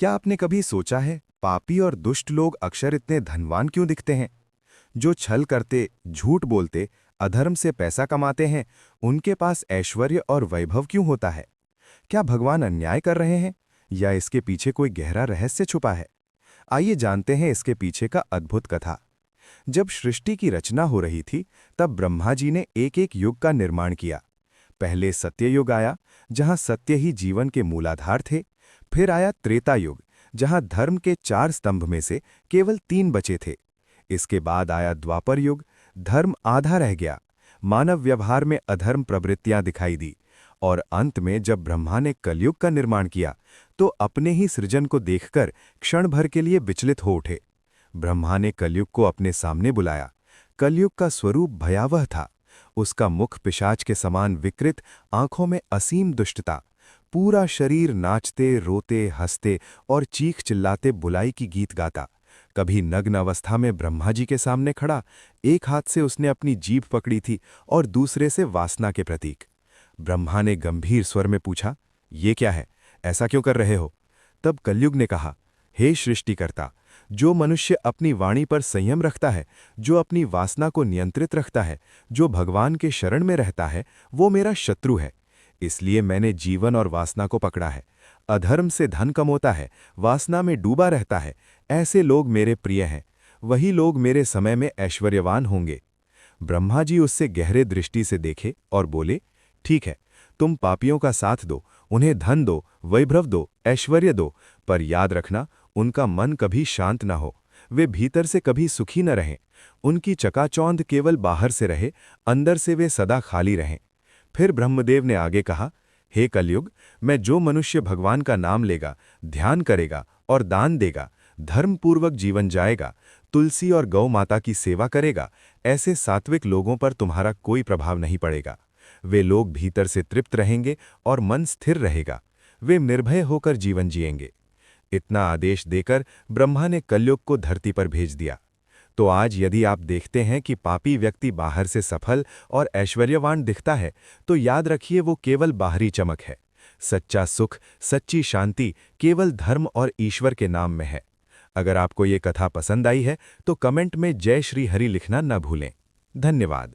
क्या आपने कभी सोचा है, पापी और दुष्ट लोग अक्सर इतने धनवान क्यों दिखते हैं? जो छल करते, झूठ बोलते, अधर्म से पैसा कमाते हैं, उनके पास ऐश्वर्य और वैभव क्यों होता है? क्या भगवान अन्याय कर रहे हैं या इसके पीछे कोई गहरा रहस्य छुपा है? आइए जानते हैं इसके पीछे का अद्भुत कथा। जब सृष्टि की रचना हो रही थी, तब ब्रह्मा जी ने एक-एक युग का निर्माण किया। पहले सत्ययुग आया, जहां सत्य ही जीवन के मूलाधार थे। फिर आया त्रेता युग, जहां धर्म के 4 स्तंभ में से केवल 3 बचे थे। इसके बाद आया द्वापर युग, धर्म आधा रह गया, मानव व्यवहार में अधर्म प्रवृत्तियां दिखाई दी। और अंत में जब ब्रह्मा ने कलयुग का निर्माण किया, तो अपने ही सृजन को देखकर क्षण भर के लिए विचलित हो उठे। ब्रह्मा ने कलयुग को अपने सामने बुलाया। कलयुग का स्वरूप भयावह था। उसका मुख पिशाच के समान विकृत, आंखों में असीम दुष्टता। पूरा शरीर नाचते, रोते, हंसते और चीख चिल्लाते बुलाई की गीत गाता। कभी नग्न अवस्था में ब्रह्मा जी के सामने खड़ा, एक हाथ से उसने अपनी जीभ पकड़ी थी और दूसरे से वासना के प्रतीक। ब्रह्मा ने गंभीर स्वर में पूछा, ये क्या है? ऐसा क्यों कर रहे हो? तब कलयुग ने कहा, हे सृष्टिकर्ता, जो मनुष्य अपनी वाणी पर संयम रखता है, जो अपनी वासना को नियंत्रित रखता है, जो भगवान के शरण में रहता है, वो मेरा शत्रु है। इसलिए मैंने जीवन और वासना को पकड़ा है। अधर्म से धन कमाता है, वासना में डूबा रहता है, ऐसे लोग मेरे प्रिय हैं। वही लोग मेरे समय में ऐश्वर्यवान होंगे। ब्रह्मा जी उससे गहरे दृष्टि से देखे और बोले, ठीक है, तुम पापियों का साथ दो, उन्हें धन दो, वैभव दो, ऐश्वर्य दो, पर याद रखना, उनका मन कभी शांत न हो। वे भीतर से कभी सुखी न रहें। उनकी चकाचौंध केवल बाहर से रहे, अंदर से वे सदा खाली रहें। फिर ब्रह्मदेव ने आगे कहा, हे कलयुग, मैं जो मनुष्य भगवान का नाम लेगा, ध्यान करेगा और दान देगा, धर्मपूर्वक जीवन जाएगा, तुलसी और गौ माता की सेवा करेगा, ऐसे सात्विक लोगों पर तुम्हारा कोई प्रभाव नहीं पड़ेगा। वे लोग भीतर से तृप्त रहेंगे और मन स्थिर रहेगा। वे निर्भय होकर जीवन जिएंगे। इतना आदेश देकर ब्रह्मा ने कलयुग को धरती पर भेज दिया। तो आज यदि आप देखते हैं कि पापी व्यक्ति बाहर से सफल और ऐश्वर्यवान दिखता है, तो याद रखिए वो केवल बाहरी चमक है। सच्चा सुख, सच्ची शांति केवल धर्म और ईश्वर के नाम में है। अगर आपको ये कथा पसंद आई है, तो कमेंट में जय श्री हरि लिखना न भूलें। धन्यवाद।